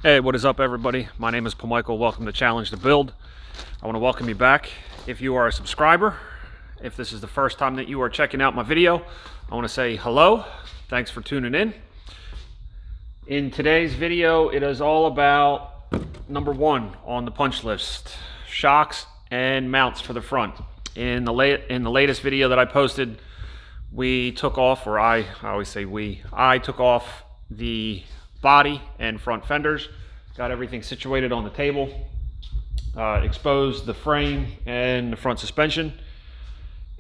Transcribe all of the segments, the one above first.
Hey, what is up everybody? My name is Paul Michael. Welcome to Challenge to Build. I want to welcome you back. If you are a subscriber, if this is the first time that you are checking out my video, I want to say hello. Thanks for tuning in. In today's video, it is all about number one on the punch list, shocks and mounts for the front. In the latest video that I posted, we took off, or I always say I took off the body and front fenders, got everything situated on the table, exposed the frame and the front suspension.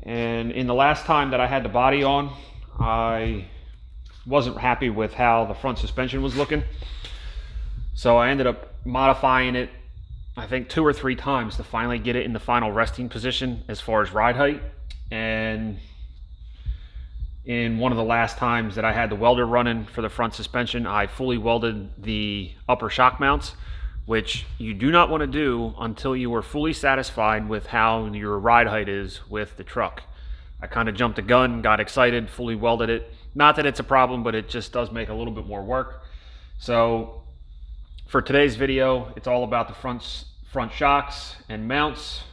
And in the last time that I had the body on, I wasn't happy with how the front suspension was looking, so I ended up modifying it I think 2 or 3 times to finally get it in the final resting position as far as ride height. And in one of the last times that I had the welder running for the front suspension, I fully welded the upper shock mounts, which you do not want to do until you are fully satisfied with how your ride height is with the truck. I kind of jumped the gun, got excited, fully welded it. Not that it's a problem, but it just does make a little bit more work. So for today's video, it's all about the front shocks and mounts.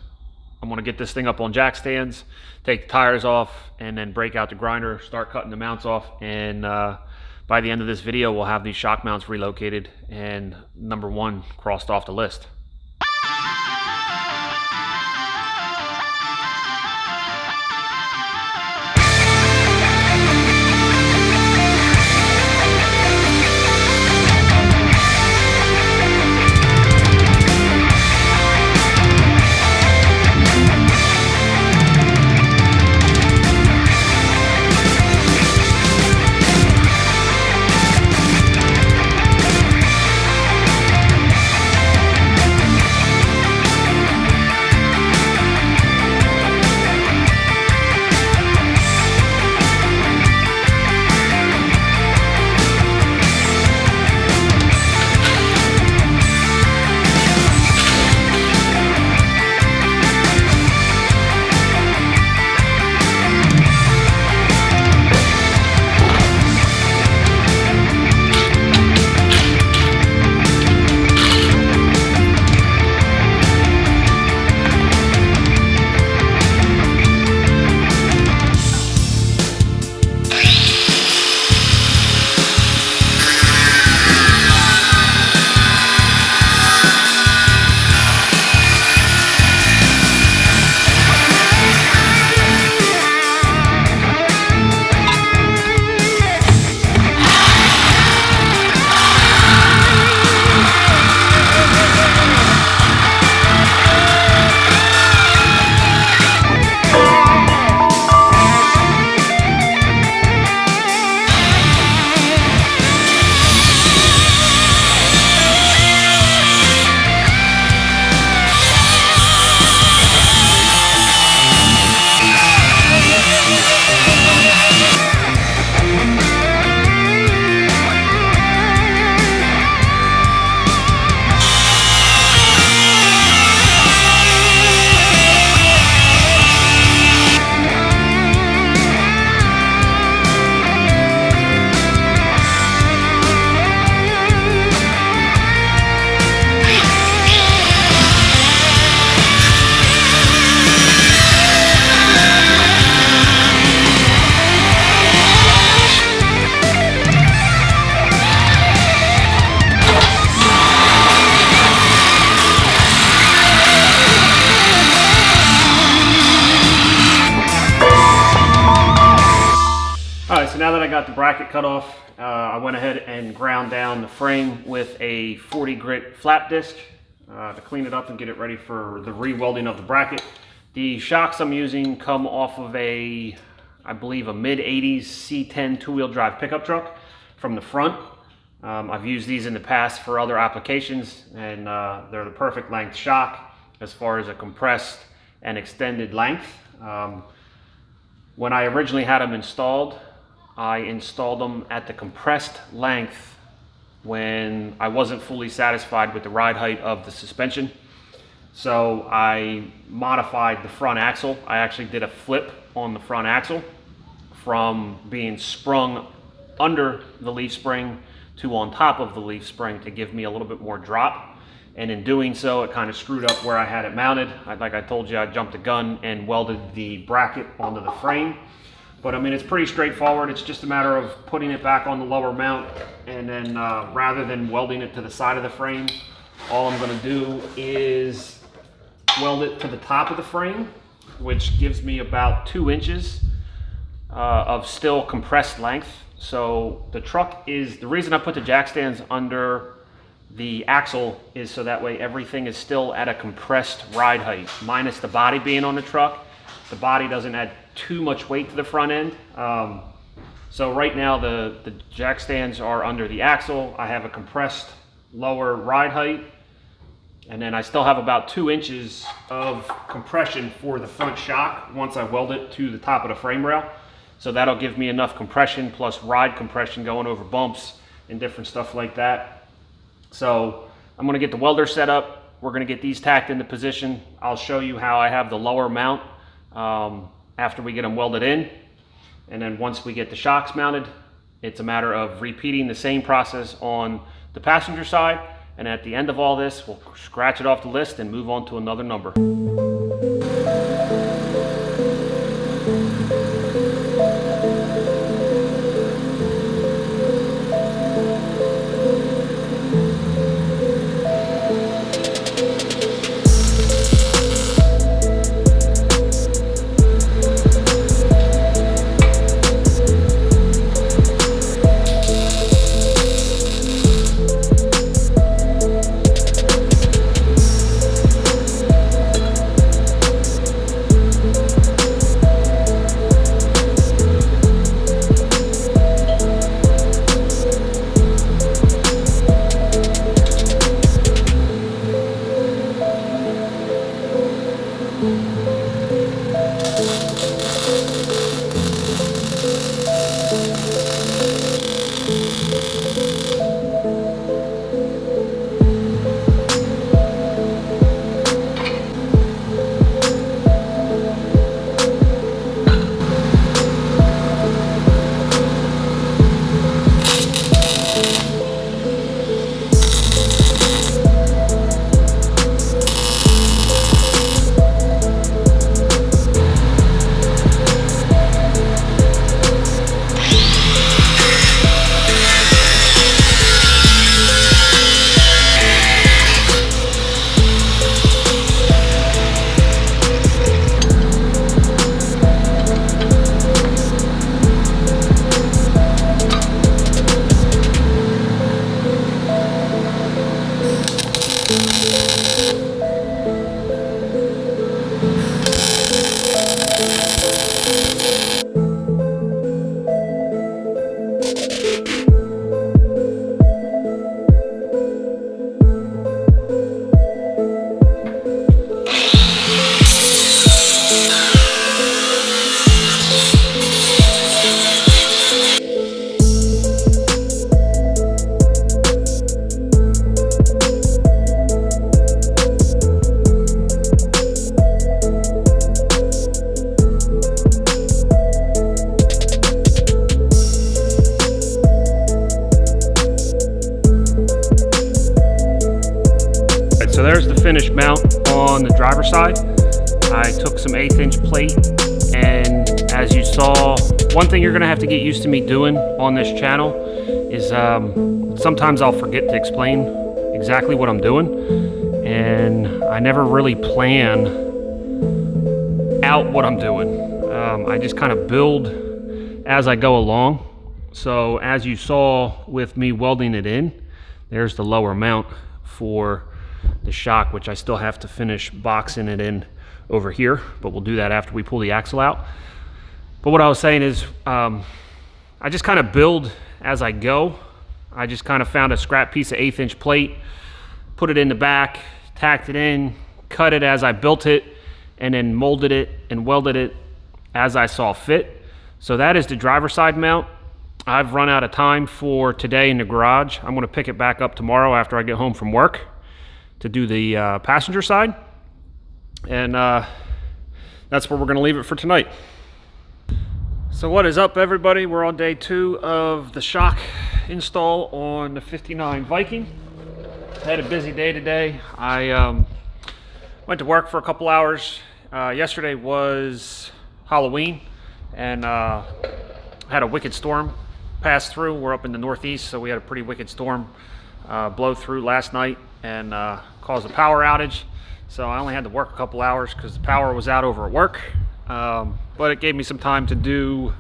I'm going to get this thing up on jack stands, take the tires off, and then break out the grinder, start cutting the mounts off. And by the end of this video, we'll have these shock mounts relocated and number one crossed off the list. So now that I got the bracket cut off, I went ahead and ground down the frame with a 40 grit flap disc to clean it up and get it ready for the re-welding of the bracket. The shocks I'm using come off of I believe a mid-80s C10 two-wheel drive pickup truck from the front. I've used these in the past for other applications, and they're the perfect length shock as far as a compressed and extended length. When I originally had them installed, I installed them at the compressed length when I wasn't fully satisfied with the ride height of the suspension. So I modified the front axle. I actually did a flip on the front axle from being sprung under the leaf spring to on top of the leaf spring to give me a little bit more drop. And in doing so, it kind of screwed up where I had it mounted. Like I told you, I jumped the gun and welded the bracket onto the frame. But I mean, it's pretty straightforward. It's just a matter of putting it back on the lower mount, and then rather than welding it to the side of the frame, all I'm going to do is weld it to the top of the frame, which gives me about 2 inches of still compressed length. So the truck is, the reason I put the jack stands under the axle is so that way everything is still at a compressed ride height, minus the body being on the truck. The body doesn't add too much weight to the front end. So right now the jack stands are under the axle. I have a compressed lower ride height, and then I still have about 2 inches of compression for the front shock once I weld it to the top of the frame rail. So that'll give me enough compression plus ride compression going over bumps and different stuff like that. So I'm going to get the welder set up. We're going to get these tacked into position. I'll show you how I have the lower mount after we get them welded in. And then once we get the shocks mounted, it's a matter of repeating the same process on the passenger side. And at the end of all this, we'll scratch it off the list and move on to another number. So there's the finished mount on the driver's side. I took some 1/8 inch plate, and as you saw, one thing you're gonna have to get used to me doing on this channel is sometimes I'll forget to explain exactly what I'm doing, and I never really plan out what I'm doing. I just kind of build as I go along. So as you saw with me welding it in, there's the lower mount for the shock, which I still have to finish boxing it in over here, but we'll do that after we pull the axle out. But what I was saying is I just kind of build as I go. I just kind of found a scrap piece of 1/8 inch plate, put it in the back, tacked it in, cut it as I built it, and then molded it and welded it as I saw fit. So that is the driver's side mount. I've run out of time for today in the garage. I'm going to pick it back up tomorrow after I get home from work to do the passenger side, and that's where we're going to leave it for tonight. So what is up, everybody? We're on day 2 of the shock install on the 59 Viking. I had a busy day today. I went to work for a couple hours. Yesterday was Halloween, and had a wicked storm pass through. We're up in the Northeast, so we had a pretty wicked storm blow through last night and caused a power outage. So I only had to work a couple hours because the power was out over at work. But it gave me some time to do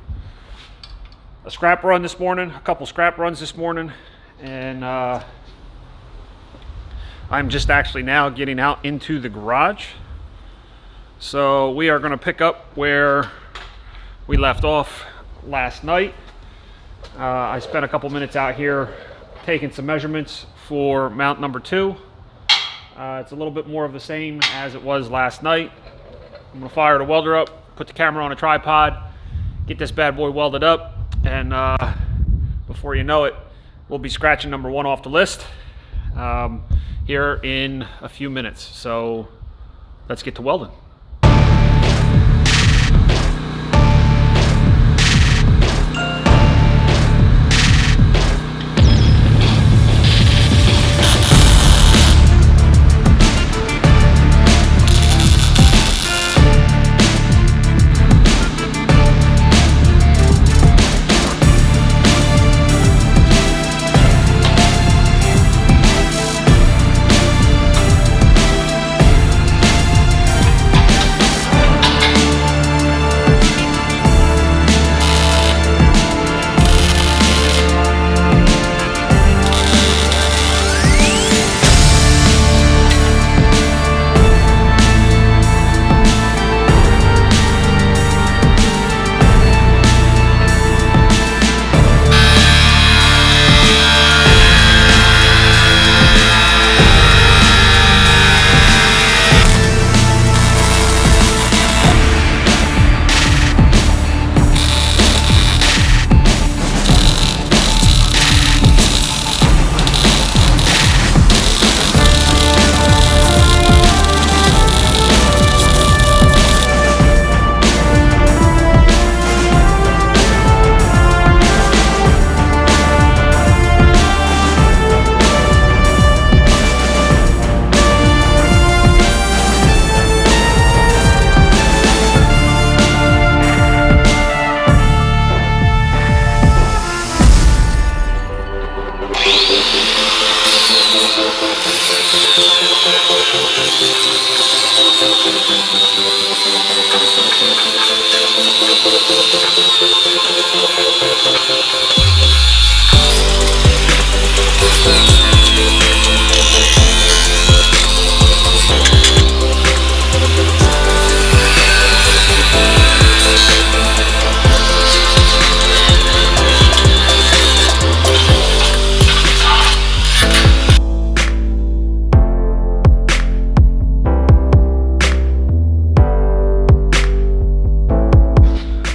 a scrap run this morning, a couple scrap runs this morning, and I'm just actually now getting out into the garage. So we are going to pick up where we left off last night. I spent a couple minutes out here taking some measurements for mount number 2. It's a little bit more of the same as it was last night. I'm going to fire the welder up, put the camera on a tripod, get this bad boy welded up, and before you know it, we'll be scratching number 1 off the list here in a few minutes. So let's get to welding.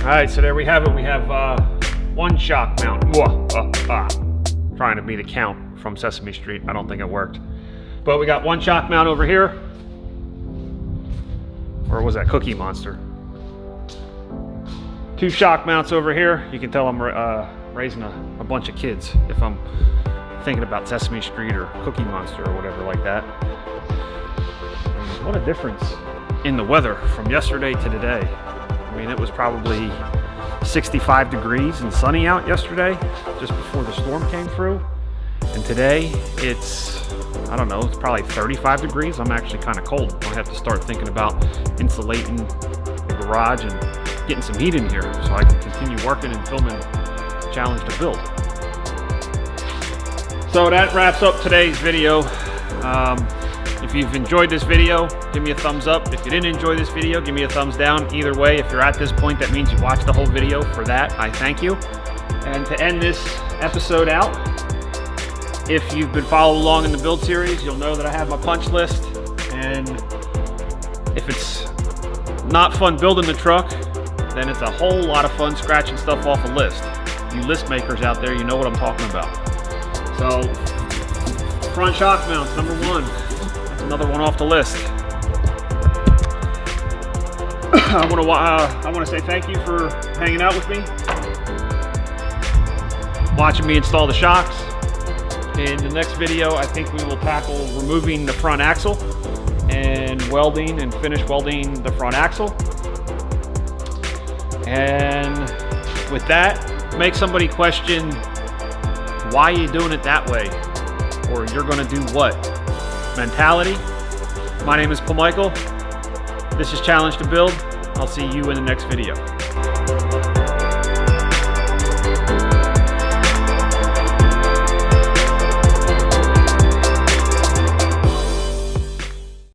Alright, so there we have it. We have 1 shock mount. Trying to be the count from Sesame Street. I don't think it worked. But we got 1 shock mount over here. Or was that Cookie Monster? 2 shock mounts over here. You can tell I'm raising a bunch of kids if I'm thinking about Sesame Street or Cookie Monster or whatever like that. What a difference in the weather from yesterday to today. I mean, it was probably 65 degrees and sunny out yesterday, just before the storm came through. And today, it's, I don't know, it's probably 35 degrees. I'm actually kind of cold. I have to start thinking about insulating the garage and getting some heat in here so I can continue working and filming Challenge to Build. So that wraps up today's video. If you've enjoyed this video, give me a thumbs up. If you didn't enjoy this video, give me a thumbs down. Either way, if you're at this point, that means you watched the whole video. For that, I thank you. And to end this episode out, if you've been following along in the build series, you'll know that I have my punch list. And if it's not fun building the truck, then it's a whole lot of fun scratching stuff off a list. You list makers out there, you know what I'm talking about. So, front shock mounts, number 1. That's another one off the list. I want to say thank you for hanging out with me, watching me install the shocks. In the next video, I think we will tackle removing the front axle and welding and finish welding the front axle. And with that, make somebody question why you're doing it that way, or you're going to do what mentality. My name is Paul Michael. This is Challenge to Build. I'll see you in the next video.